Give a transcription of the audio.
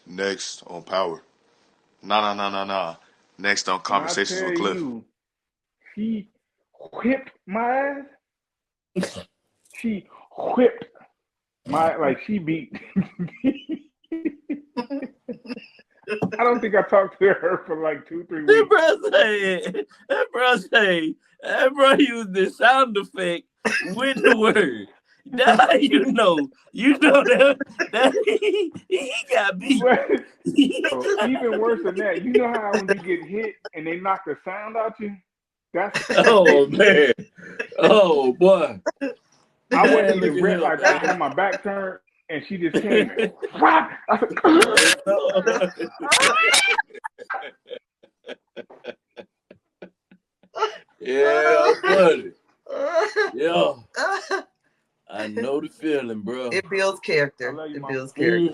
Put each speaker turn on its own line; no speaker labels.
Next on Power. Nah. Next on
When I
Conversations
tell
with Cliff.
you, she whipped my ass. She whipped my like she beat. I don't think I talked to her for like 2, 3 weeks.
That bro used the sound effect with the word. That's how you know that he got beat.
But even worse than that, you know how when you get hit and they knock the sound out you? That's
Oh man, oh boy,
I wasn't
man, look
even
at him,
like I had
man.
my back turned and she just came and whap! I said,
Yeah, buddy. Yeah, I know the feeling, bro.
It builds
I
character.
love you,
It
mama.
builds character.